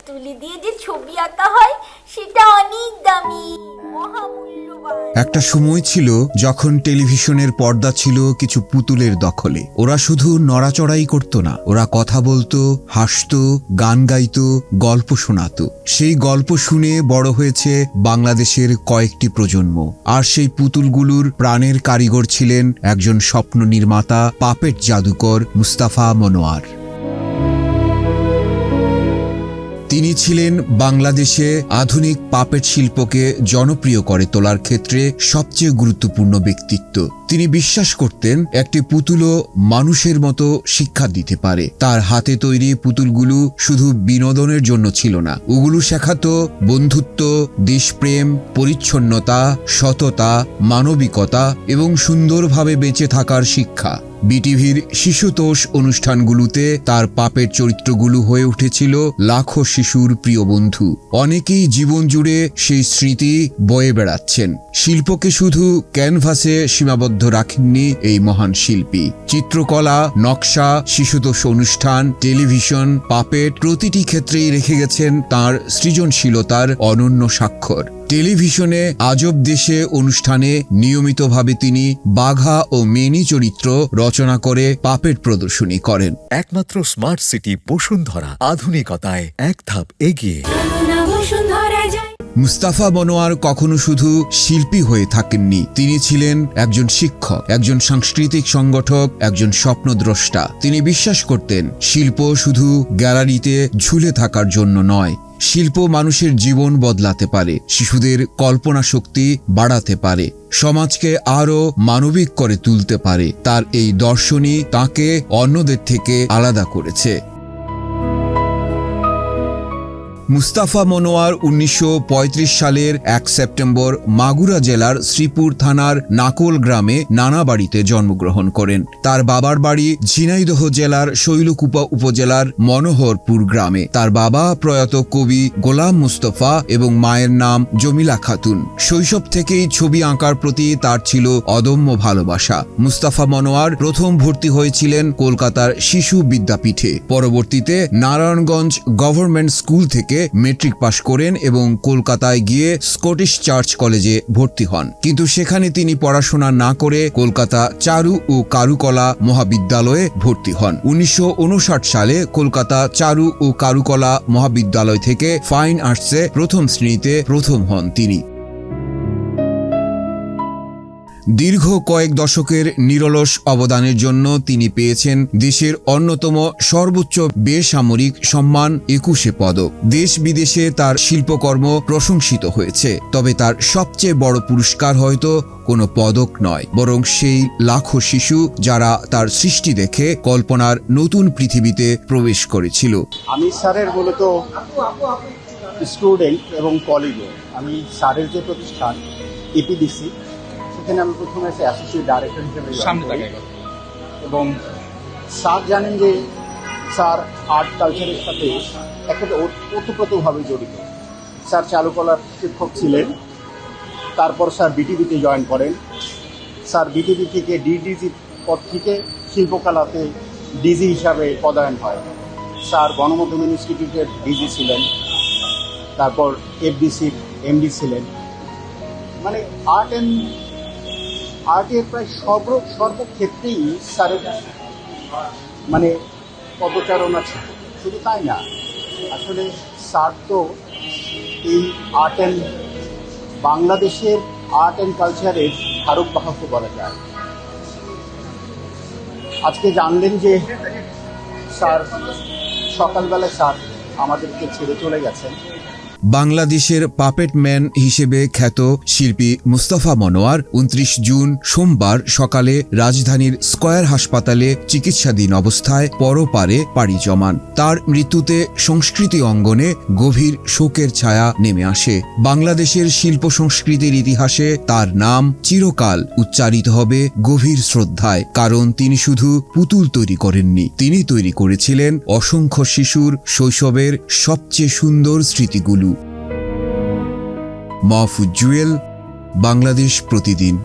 তুলি দিয়ে যে ছবি আঁকা হয় সেটা অনেক দামি, মহামূল্যবান। একটা সময় ছিল যখন টেলিভিশনের পর্দা ছিল কিছু পুতুলের দখলে। ওরা শুধু নড়াচড়াই করত না, ওরা কথা বলতো, হাসতো, গান গাইতো, গল্প শোনাতো। সেই গল্প শুনে বড় হয়েছে বাংলাদেশের কয়েকটি প্রজন্ম। আর সেই পুতুলগুলোর প্রাণের কারিগর ছিলেন একজন স্বপ্ন নির্মাতা, পাপেট জাদুকর মুস্তাফা মনোয়ার। তিনি ছিলেন বাংলাদেশে আধুনিক পাপেট শিল্পকে জনপ্রিয় করে তোলার ক্ষেত্রে সবচেয়ে গুরুত্বপূর্ণ ব্যক্তিত্ব। তিনি বিশ্বাস করতেন একটি পুতুলও মানুষের মতো শিক্ষা দিতে পারে। তার হাতে তৈরি পুতুলগুলো শুধু বিনোদনের জন্য ছিল না, ওগুলো শেখাতো বন্ধুত্ব, দেশপ্রেম, পরিচ্ছন্নতা, সততা, মানবিকতা এবং সুন্দরভাবে বেঁচে থাকার শিক্ষা। বিটিভির শিশুতোষ অনুষ্ঠানগুলোতে তার পাপের চরিত্রগুলো হয়ে উঠেছিল লাখো শিশুর প্রিয় বন্ধু। অনেকেই জীবন জুড়ে সেই স্মৃতি বয়ে বেড়াচ্ছেন। শিল্পকে শুধু ক্যানভাসে সীমাবদ্ধ রাখেননি এই মহান শিল্পী। চিত্রকলা, নকশা, শিশুতোষ অনুষ্ঠান, টেলিভিশন, পাপেট প্রতিটি ক্ষেত্রেই রেখে গেছেন তার সৃজনশীলতার অনন্য স্বাক্ষর। টেলিভিশনে আজব দেশে অনুষ্ঠানে নিয়মিতভাবে তিনি বাঘা ও মেনি চরিত্র রচনা করে পাপেট প্রদর্শনী করেন। একমাত্র স্মার্ট সিটি বসুন্ধরা, আধুনিকতায় এক ধাপ এগিয়ে। মুস্তাফা মনোয়ার কখনো শুধু শিল্পী হয়ে থাকেননি, তিনি ছিলেন একজন শিক্ষক, একজন সাংস্কৃতিক সংগঠক, একজন স্বপ্নদ্রষ্টা। তিনি বিশ্বাস করতেন শিল্প শুধু গ্যালারিতে ঝুলে থাকার জন্য নয়, শিল্প মানুষের জীবন বদলাতে পারে, শিশুদের কল্পনা শক্তি বাড়াতে পারে, সমাজকে আরও মানবিক করে তুলতে পারে। তার এই দর্শনই তাকে অন্যদের থেকে আলাদা করেছে। মুস্তাফা মনোয়ার ১৯৩৫ সালের ১ সেপ্টেম্বর মাগুরা জেলার শ্রীপুর থানার নাকোল গ্রামে নানা বাড়িতে জন্মগ্রহণ করেন। তার বাবার বাড়ি ঝিনাইদহ জেলার শৈলকুপা উপজেলার মনোহরপুর গ্রামে। তার বাবা প্রয়াত কবি গোলাম মুস্তফা এবং মায়ের নাম জমিলা খাতুন। শৈশব থেকেই ছবি আঁকার প্রতি তার ছিল অদম্য ভালোবাসা। মুস্তাফা মনোয়ার প্রথম ভর্তি হয়েছিলেন কলকাতার শিশু বিদ্যাপীঠে। পরবর্তীতে নারায়ণগঞ্জ গভর্নমেন্ট স্কুল থেকে মেট্রিক পাশ করেন এবং কলকাতায় গিয়ে স্কটিশ চার্চ কলেজে ভর্তি হন। কিন্তু সেখানে তিনি পড়াশোনা না করে কলকাতা চারু ও কারুকলা মহাবিদ্যালয়ে ভর্তি হন। ১৯৫৯ সালে কলকাতা চারু ও কারুকলা মহাবিদ্যালয় থেকে ফাইন আর্টসে প্রথম শ্রেণীতে প্রথম হন তিনি। দীর্ঘ কয়েক দশকের নিরলস অবদানের জন্য তিনি পেয়েছেন দেশের অন্যতম সর্বোচ্চ বেসামরিক সম্মান ২১ পদক। দেশ বিদেশে তার শিল্পকর্ম প্রশংসিত হয়েছে, তবে তার সবচেয়ে বড় পুরস্কার হয়তো কোনো পদক নয়, বরং সেই লাখো শিশু যারা তার সৃষ্টি দেখে কল্পনার নতুন পৃথিবীতে প্রবেশ করেছিল। আমি স্যারের মূলত স্টুডেন্ট এবং কলিগও। আমি স্যারের যে প্রতিষ্ঠান ইপিডিসি, সেখানে আমি প্রথমে এসে অ্যাসোসিয়েট ডাইরেক্টর হিসেবে এবং স্যার জানেন যে স্যার আর্ট কালচারের সাথে একেবারে ওতপ্রোতভাবে জড়িত। স্যার চারুকলার শিক্ষক ছিলেন, তারপর স্যার বিটিভিতে জয়েন করেন। স্যার বিটিভি থেকে ডিডিজি পদ থেকে শিল্পকলাতে ডিজি হিসাবে পদায়ন হয়। স্যার গণমাধ্যম ইনস্টিটিউটের ডিজি ছিলেন, তারপর এফডিসির এমডি ছিলেন। মানে আর্টের প্রায় সর্বক্ষেত্রেই স্যারের মানে পদচারণা ছিল। শুধু তাই না, আসলে স্যার তো এই বাংলাদেশের আর্ট অ্যান্ড কালচারের ধারক বাহক বলা যায়। আজকে জানলেন যে স্যার সকালবেলায় স্যার আমাদেরকে ছেড়ে চলে গেছেন। বাংলাদেশের পাপেট ম্যান হিসেবে খ্যাত শিল্পী মুস্তাফা মনোয়ার ২৯ জুন সোমবার সকালে রাজধানীর স্কয়ার হাসপাতালে চিকিৎসাধীন অবস্থায় পরপারে পাড়ি জমান। তার মৃত্যুতে সংস্কৃতি অঙ্গনে গভীর শোকের ছায়া নেমে আসে। বাংলাদেশের শিল্প সংস্কৃতির ইতিহাসে তার নাম চিরকাল উচ্চারিত হবে গভীর শ্রদ্ধায়, কারণ তিনি শুধু পুতুল তৈরি করেননি, তিনি তৈরি করেছিলেন অসংখ্য শিশুর শৈশবের সবচেয়ে সুন্দর স্মৃতিগুলো। মাহফুজ জুয়েল, বাংলাদেশ প্রতিদিন।